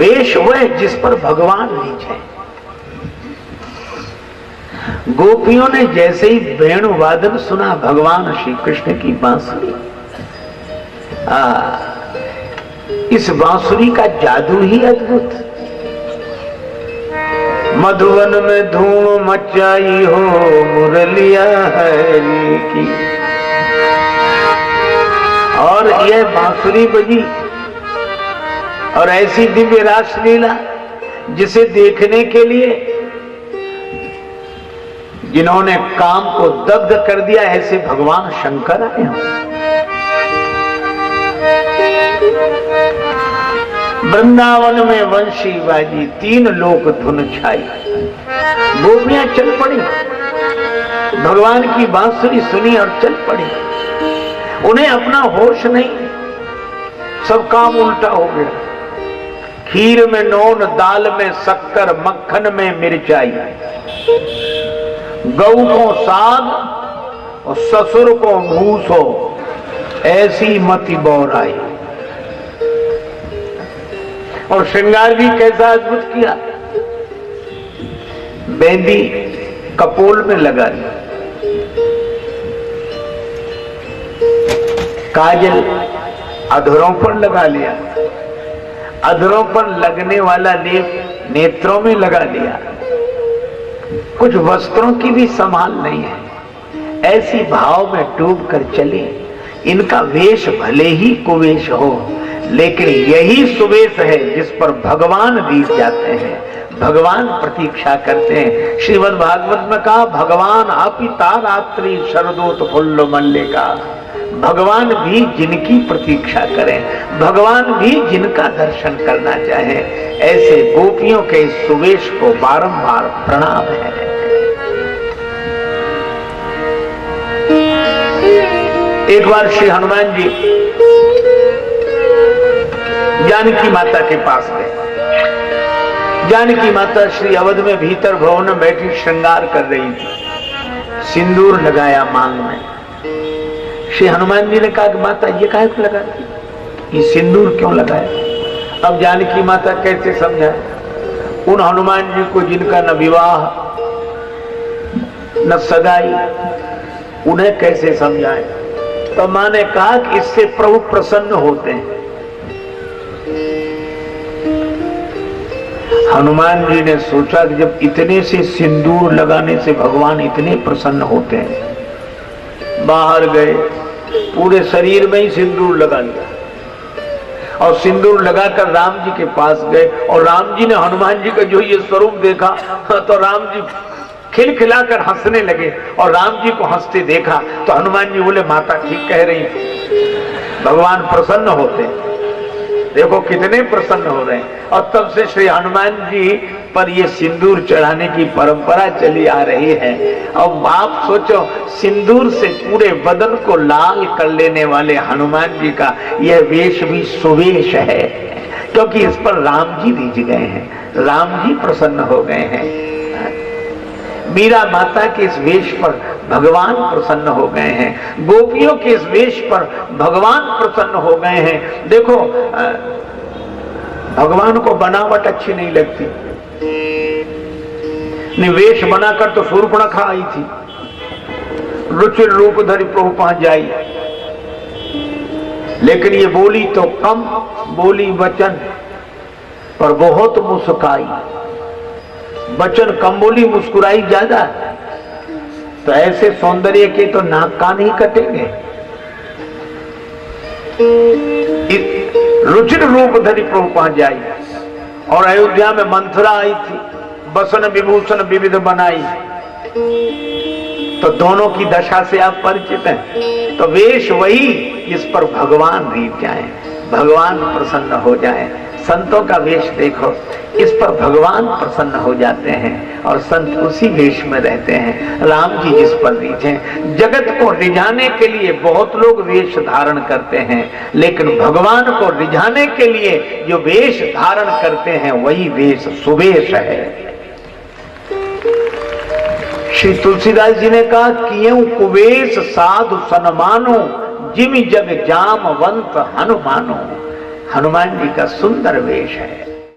वेश वह जिस पर भगवान रीझ है। गोपियों ने जैसे ही वेणुवादन सुना, भगवान श्री कृष्ण की बांसुरी, इस बांसुरी का जादू ही अद्भुत। मधुवन में धूम मचाई हो मुरलिया हरि की, और यह बांसुरी बजी, और ऐसी दिव्य रासलीला जिसे देखने के लिए जिन्होंने काम को दग्ध कर दिया, ऐसे भगवान शंकर आए हैं। वृंदावन में वंशी बाजी, 3 लोक धुन छाई। गोपियां चल पड़ी, भगवान की बांसुरी सुनी और चल पड़ी। उन्हें अपना होश नहीं, सब काम उल्टा हो गया। खीर में नून, दाल में शक्कर, मक्खन में मिर्चाई, गऊ को साग और ससुर को भूसो, ऐसी मति बौराई। और श्रृंगार भी कैसा अद्भुत किया, मेहंदी कपोल में लगा ली, काजल अधरों पर लगा लिया, अधरों पर लगने वाला लेप नेत्रों में लगा लिया। कुछ वस्त्रों की भी संभाल नहीं है, ऐसी भाव में डूब कर चले। इनका वेश भले ही कुवेश हो, लेकिन यही सुवेश है जिस पर भगवान रीझ जाते हैं, भगवान प्रतीक्षा करते हैं। श्रीमद् भागवत में कहा, भगवान अपिता रात्रि शरदोत फुल्ल मल्लिका। भगवान भी जिनकी प्रतीक्षा करें, भगवान भी जिनका दर्शन करना चाहे, ऐसे गोपियों के सुवेश को बारंबार प्रणाम है। एक बार श्री हनुमान जी जानकी माता के पास गए। जानकी माता श्री अवध में भीतर भवन में बैठी श्रृंगार कर रही थी, सिंदूर लगाया मांग में। श्री हनुमान जी ने कहा कि माता ये काहे को लगा, ये सिंदूर क्यों लगाया? अब जानकी माता कैसे समझाए उन हनुमान जी को जिनका न विवाह न सगाई, उन्हें कैसे समझाए? तो मां ने कहा कि इससे प्रभु प्रसन्न होते हैं। हनुमान जी ने सोचा कि जब इतने से सिंदूर लगाने से भगवान इतने प्रसन्न होते हैं, बाहर गए, पूरे शरीर में ही सिंदूर लगा लिया, और सिंदूर लगाकर राम जी के पास गए। और राम जी ने हनुमान जी का जो ये स्वरूप देखा, तो राम जी खिलखिलाकर हंसने लगे। और राम जी को हंसते देखा तो हनुमान जी बोले, माता ठीक कह रही, भगवान प्रसन्न होते, देखो कितने प्रसन्न हो रहे हैं। और तब से श्री हनुमान जी पर ये सिंदूर चढ़ाने की परंपरा चली आ रही है। अब आप सोचो, सिंदूर से पूरे बदन को लाल कर लेने वाले हनुमान जी का यह वेश भी सुवेश है, क्योंकि इस पर राम जी रीझ गए हैं, राम जी प्रसन्न हो गए हैं। मीरा माता के इस वेश पर भगवान प्रसन्न हो गए हैं, गोपियों के इस वेश पर भगवान प्रसन्न हो गए हैं। देखो, भगवान को बनावट अच्छी नहीं लगती, वेश बनाकर तो शूर्पणखा आई थी, रुचिर रूप धरि प्रभु पहुंच जाई, लेकिन ये बोली तो कम, बोली वचन पर बहुत मुस्काई। वचन कम बोली, मुस्कुराई ज्यादा। तो ऐसे सौंदर्य के तो नाक कान ही कटेंगे। रुचिर रूप धरि प्रभु पहुंच जाई। और अयोध्या में मंथरा आई थी, बसन विभूषण विविध बनाई। तो दोनों की दशा से आप परिचित हैं। तो वेश वही जिस पर भगवान रीझ जाए, भगवान प्रसन्न हो जाए। संतों का वेश देखो, इस पर भगवान प्रसन्न हो जाते हैं और संत उसी वेश में रहते हैं। राम जी जिस पर रीझे, जगत को रिझाने के लिए बहुत लोग वेश धारण करते हैं, लेकिन भगवान को रिझाने के लिए जो वेश धारण करते हैं वही वेश सुवेश है। श्री तुलसीदास जी ने कहा, कियों कुवेश साधु सन्मानो, जिमि जग जामवंत हनुमानो। हनुमान जी का सुंदर वेश है।